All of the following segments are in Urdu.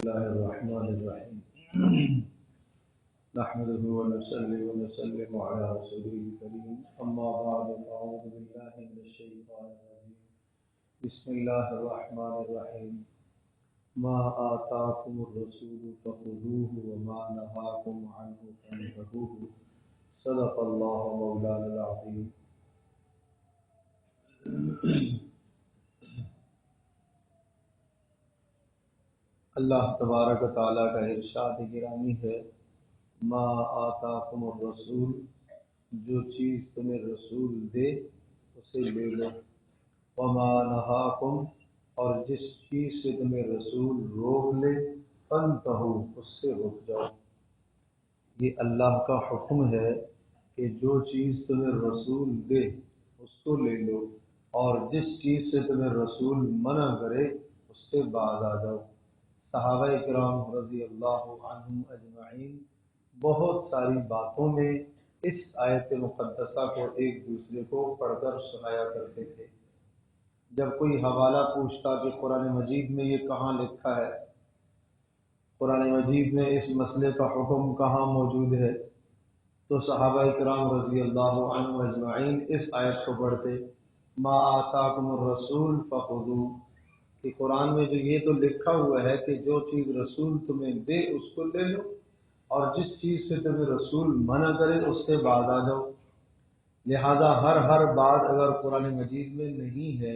الله الرحمن الرحيم نحمده ونصلي ونسلم على رسوله الكريم أما بعد أعوذ بالله من الشيطان الرجيم بسم الله الرحمن الرحيم ما آتاكم الرسول فخذوه وما نهاكم عنه فانتهوه صدق الله مولانا العظيم اللہ تبارک و تعالیٰ کا ارشاد گرامی ہے ما آتاکم الرسول، جو چیز تمہیں رسول دے اسے لے لو، وما نہاکم، اور جس چیز سے تمہیں رسول روک لے فانتہو، اس سے رک جاؤ۔ یہ اللہ کا حکم ہے کہ جو چیز تمہیں رسول دے اس کو لے لو، اور جس چیز سے تمہیں رسول منع کرے اس سے باز آ جاؤ۔ صحابہ کرام رضی اللہ عنہم اجمعین بہت ساری باتوں میں اس آیت مقدسہ کو ایک دوسرے کو پڑھ کر سنایا کرتے تھے۔ جب کوئی حوالہ پوچھتا کہ قرآن مجید میں یہ کہاں لکھا ہے، قرآن مجید میں اس مسئلے کا حکم کہاں موجود ہے، تو صحابہ کرام رضی اللہ عنہم اجمعین اس آیت کو پڑھتے، ما آتاکم الرسول فخذوہ، کہ قرآن میں جو یہ تو لکھا ہوا ہے کہ جو چیز رسول تمہیں دے اس کو لے لو، اور جس چیز سے تمہیں رسول منع کرے اس سے باز آ جاؤ۔ لہذا ہر بات اگر قرآن مجید میں نہیں ہے،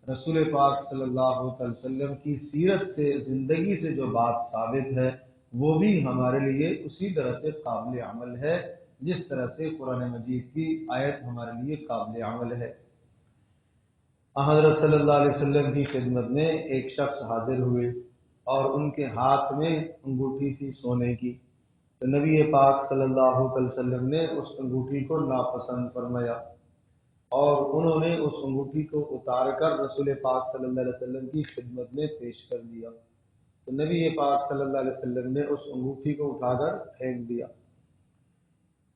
رسول پاک صلی اللہ علیہ وسلم کی سیرت سے، زندگی سے جو بات ثابت ہے وہ بھی ہمارے لیے اسی طرح سے قابل عمل ہے جس طرح سے قرآن مجید کی آیت ہمارے لیے قابل عمل ہے۔ حضرت صلی اللہ علیہ وسلم کی خدمت میں ایک شخص حاضر ہوئے اور ان کے ہاتھ میں انگوٹھی تھی سونے کی، تو نبی پاک صلی اللہ علیہ وسلم نے اس انگوٹھی کو ناپسند فرمایا اور انہوں نے اس انگوٹھی کو اتار کر رسول پاک صلی اللہ علیہ وسلم کی خدمت میں پیش کر دیا، تو نبی پاک صلی اللہ علیہ وسلم نے اس انگوٹھی کو اٹھا کر پھینک دیا۔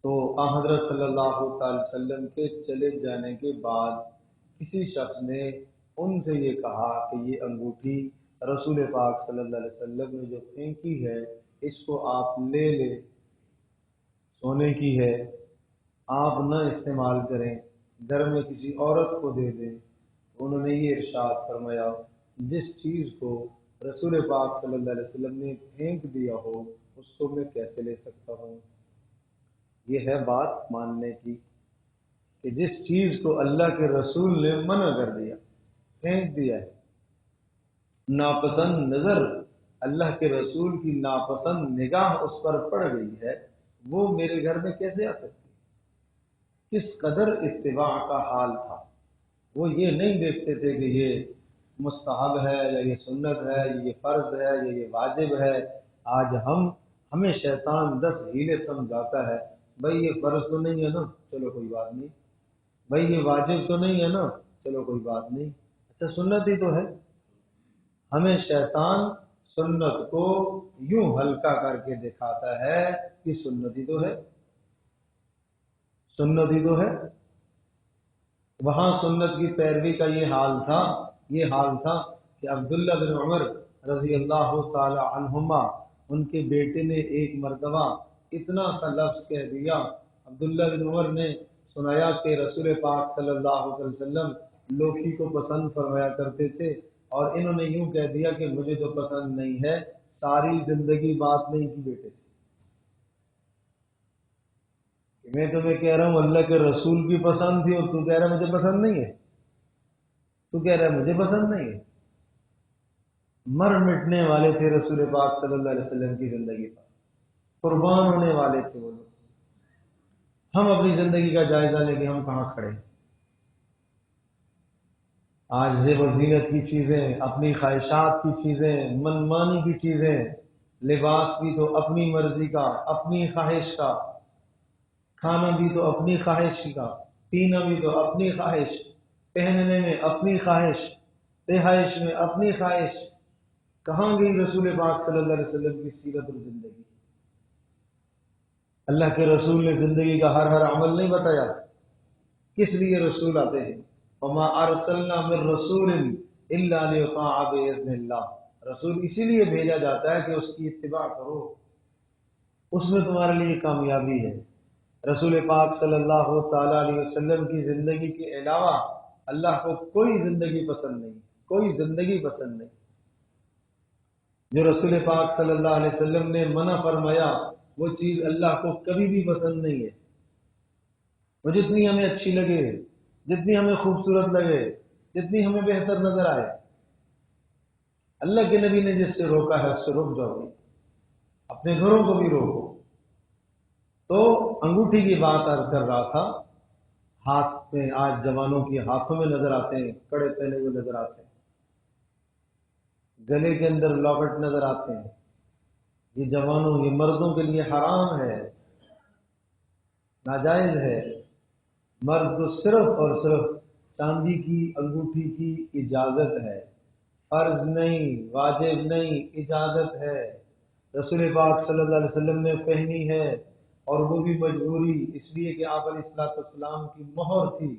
تو حضرت صلی اللہ علیہ وسلم کے چلے جانے کے بعد کسی شخص نے ان سے یہ کہا کہ یہ انگوٹھی رسول پاک صلی اللہ علیہ وسلم نے جو پھینکی ہے اس کو آپ لے لیں، سونے کی ہے، آپ نہ استعمال کریں، گھر میں کسی عورت کو دے دیں۔ انہوں نے یہ ارشاد فرمایا جس چیز کو رسول پاک صلی اللہ علیہ وسلم نے پھینک دیا ہو اس کو میں کیسے لے سکتا ہوں؟ یہ ہے بات ماننے کی کہ جس چیز کو اللہ کے رسول نے منع کر دیا، پھینک دیا ہے، ناپسند نظر، اللہ کے رسول کی ناپسند نگاہ اس پر پڑ گئی ہے، وہ میرے گھر میں کیسے آ سکتی؟ کس قدر اتباع کا حال تھا۔ وہ یہ نہیں دیکھتے تھے کہ یہ مستحب ہے یا یہ سنت ہے یا یہ فرض ہے یا یہ واجب ہے۔ آج ہمیں شیطان 10 ہیلے سمجھاتا ہے، بھائی یہ فرض تو نہیں ہے نا، چلو کوئی بات نہیں، بھائی یہ واجب تو نہیں ہے نا، چلو کوئی بات نہیں، اچھا سنت ہی تو ہے۔ ہمیں شیطان سنت کو یوں ہلکا کر کے دکھاتا ہے کہ سنت ہی تو ہے، سنت ہی تو ہے۔ وہاں سنت کی پیروی کا یہ حال تھا کہ عبداللہ بن عمر رضی اللہ تعالی عنہما، ان کے بیٹے نے ایک مرتبہ اتنا سا لفظ کہہ دیا، عبداللہ بن عمر نے سنایا کہ رسول پاک صلی اللہ علیہ وسلم لوکی کو پسند فرمایا کرتے تھے، اور انہوں نے یوں کہہ دیا کہ مجھے تو پسند نہیں ہے، ساری زندگی بات نہیں کی بیٹے سے، کہ میں تمہیں کہہ رہا ہوں اللہ کے رسول کی پسند تھی اور تو کہہ رہا مجھے پسند نہیں ہے، تو کہہ رہا مجھے پسند نہیں ہے۔ مر مٹنے والے تھے رسول پاک صلی اللہ علیہ وسلم کی زندگی پر، قربان ہونے والے تھے وہ لوگ۔ ہم اپنی زندگی کا جائزہ لیں کہ ہم کہاں کھڑے ہیں۔ آج زیب و زینت کی چیزیں، اپنی خواہشات کی چیزیں، من مانی کی چیزیں، لباس بھی تو اپنی مرضی کا، اپنی خواہش کا، کھانا بھی تو اپنی خواہش کا، پینا بھی تو اپنی خواہش، پہننے میں اپنی خواہش، رہائش میں اپنی خواہش۔ کہاں گئی رسول پاک صلی اللہ علیہ وسلم کی سیرت اور زندگی؟ اللہ کے رسول نے زندگی کا ہر عمل نہیں بتایا، کس لیے رسول آتے ہیں؟ وما ارسلنا من رسول الا لیطاع باذن اللہ، رسول اسی لیے بھیجا جاتا ہے کہ اس کی اتباع کرو، اس میں تمہارے لیے کامیابی ہے۔ رسول پاک صلی اللہ تعالیٰ علیہ وسلم کی زندگی کے علاوہ اللہ کو کوئی زندگی پسند نہیں، کوئی زندگی پسند نہیں۔ جو رسول پاک صلی اللہ علیہ وسلم نے منع فرمایا وہ چیز اللہ کو کبھی بھی پسند نہیں ہے۔ وہ جتنی ہمیں اچھی لگے، جتنی ہمیں خوبصورت لگے، جتنی ہمیں بہتر نظر آئے، اللہ کے نبی نے جس سے روکا ہے اس سے رک جاؤ، اپنے گھروں کو بھی روکو۔ تو انگوٹھی کی بات عرض کر رہا تھا، ہاتھ میں آج جوانوں کی ہاتھوں میں نظر آتے ہیں، کڑے پہنے ہوئے نظر آتے ہیں، گلے کے اندر لاکٹ نظر آتے ہیں۔ یہ جوانوں، یہ مردوں کے لیے حرام ہے، ناجائز ہے۔ مرد کو صرف اور صرف چاندی کی انگوٹھی کی اجازت ہے، فرض نہیں، واجب نہیں، اجازت ہے۔ رسول پاک صلی اللہ علیہ وسلم نے پہنی ہے، اور وہ بھی مجبوری، اس لیے کہ آپ علیہ السلام کی مہر تھی،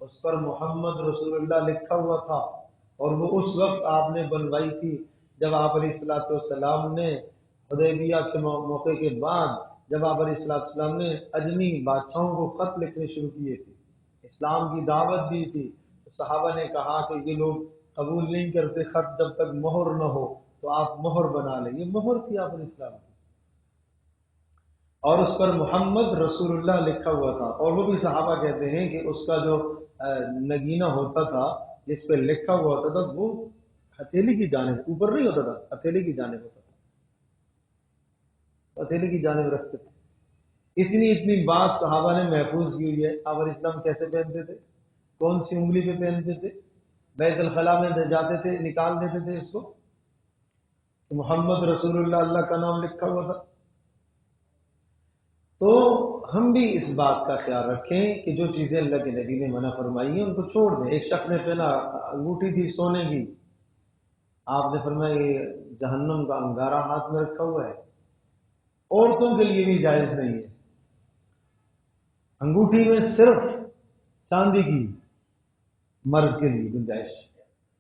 اس پر محمد رسول اللہ لکھا ہوا تھا، اور وہ اس وقت آپ نے بنوائی تھی جب آپ علیہ السلام نے حدیبیہ کے موقع کے بعد جب آپ علیہ السلام نے اجمی بادشاہوں کو خط لکھنے شروع کیے تھے، اسلام کی دعوت دی تھی، تو صحابہ نے کہا کہ یہ لوگ قبول نہیں کرتے خط جب تک مہر نہ ہو، تو آپ مہر بنا لیں۔ یہ مہر تھی آپ علیہ السلام کی، اور اس پر محمد رسول اللہ لکھا ہوا تھا، اور وہ بھی صحابہ کہتے ہیں کہ اس کا جو نگینہ ہوتا تھا جس پہ لکھا ہوا ہوتا تھا وہ ہتھیلی کی جانب، اوپر نہیں ہوتا تھا، ہتھیلی کی جانب ہوتا تھا، ہتھیلی کی جانب رکھتے تھے۔ اتنی بات صحابہ نے محفوظ کی ہوئی ہے۔ آپ علیہ السلام کیسے پہنتے تھے، کون سی انگلی پہ پہنتے تھے؟ بیت الخلاء میں جاتے تھے، نکال دیتے تھے اس کو، محمد رسول اللہ، اللہ کا نام لکھا ہوا تھا۔ تو ہم بھی اس بات کا خیال رکھیں کہ جو چیزیں اللہ کے نبی نے منع فرمائی ہیں ان کو چھوڑ دیں۔ ایک شخص نے پہنا، انگوٹھی تھی سونے کی، آپ نے فرمایا یہ جہنم کا انگارہ ہاتھ میں رکھا ہوا ہے۔ عورتوں کے لیے بھی جائز نہیں ہے، انگوٹھی میں صرف چاندی کی مرد کے لیے گنجائش،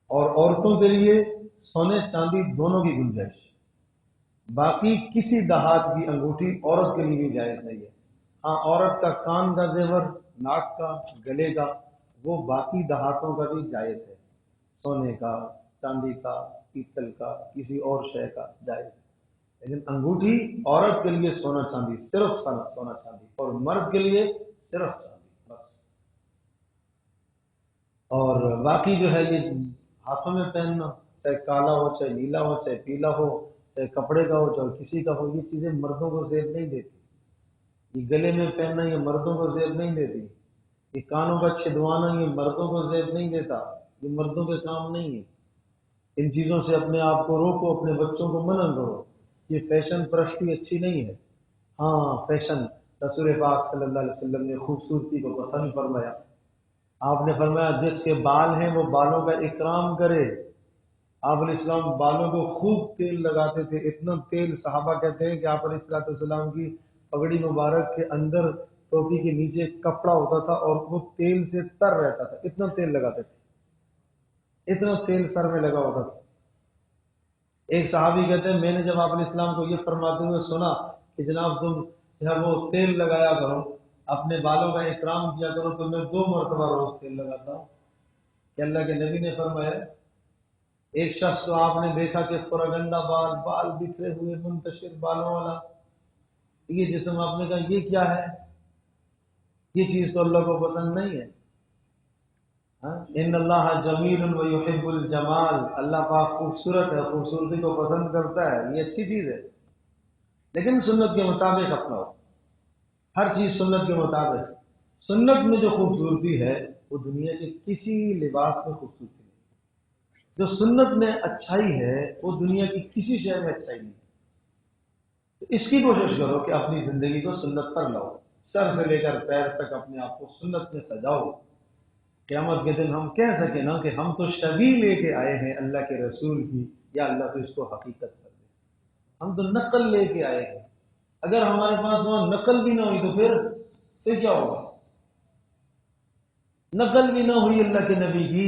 اور عورتوں کے لیے سونے چاندی دونوں کی گنجائش، باقی کسی دہات کی انگوٹھی عورت کے لیے بھی جائز نہیں ہے۔ ہاں، عورت کا کان کا زیور، ناک کا، گلے کا، وہ باقی دہاتوں کا بھی جائز ہے، سونے کا، چاندی کا، پیتل کا، کسی اور شے کا جائز ہے، لیکن انگوٹھی عورت کے لیے سونا چاندی، صرف سونا چاندی، اور مرد کے لیے صرف چاندی بس۔ اور باقی جو ہے یہ ہاتھوں میں پہننا، چاہے کالا ہو، چاہے نیلا ہو، چاہے پیلا ہو، چاہے کپڑے کا ہو، چاہے کسی کا ہو، یہ چیزیں مردوں کو زیب نہیں دیتی۔ یہ گلے میں پہننا یہ مردوں کو زیب نہیں دیتی، یہ کانوں کا چھدوانا یہ مردوں کو زیب نہیں دیتا، یہ مردوں کے کام نہیں ہے۔ ان چیزوں سے اپنے آپ کو روکو، اپنے بچوں کو منع کرو۔ یہ فیشن پرستی اچھی نہیں ہے۔ ہاں، فیشن، رسول پاک صلی اللہ علیہ وسلم نے خوبصورتی کو پسند فرمایا۔ آپ نے فرمایا جس کے بال ہیں وہ بالوں کا اکرام کرے۔ آپ علیہ السلام بالوں کو خوب تیل لگاتے تھے، اتنا تیل، صحابہ کہتے ہیں کہ آپ علیہ السلام کی پگڑی مبارک کے اندر ٹوپی کے نیچے کپڑا ہوتا تھا اور وہ تیل سے تر رہتا تھا، اتنا تیل لگاتے تھے، اتنا تیل سر میں لگا ہوتا تھا۔ ایک صحابی کہتے ہیں میں نے جب آپ علیہ السلام کو یہ فرماتے ہوئے سنا کہ جناب تم وہ تیل لگایا کرو، اپنے بالوں کا اکرام کیا کرو، تو میں 2 مرتبہ روز تیل لگاتا ہوں۔ کہ اللہ کے نبی نے فرمایا، ایک شخص کو آپ نے دیکھا کہ پراگنڈا بال بکھرے ہوئے منتشر بالوں والا، یہ جسم، آپ نے کہا یہ کیا ہے؟ یہ چیز تو اللہ کو پسند نہیں ہے۔ ان اللہ جمیل و یحب الجمال، اللہ پاک خوبصورت ہے، خوبصورتی کو پسند کرتا ہے، یہ اچھی چیز ہے، لیکن سنت کے مطابق اپناؤ، ہر چیز سنت کے مطابق۔ سنت میں جو خوبصورتی ہے وہ دنیا کے کسی لباس میں خوبصورتی نہیں، جو سنت میں اچھائی ہے وہ دنیا کی کسی شے میں اچھائی نہیں۔ تو اس کی کوشش کرو کہ اپنی زندگی کو سنت پر لاؤ، سر سے لے کر پیر تک اپنے آپ کو سنت میں سجاؤ۔ قیامت کے دن ہم کہہ سکیں نا کہ ہم تو شبیہ لے کے آئے ہیں اللہ کے رسول کی، یا اللہ تو اس کو حقیقت کر دے، ہم تو نقل لے کے آئے ہیں۔ اگر ہمارے پاس وہاں نقل بھی نہ ہوئی تو پھر کیا ہوگا؟ نقل بھی نہ ہوئی اللہ کے نبی کی،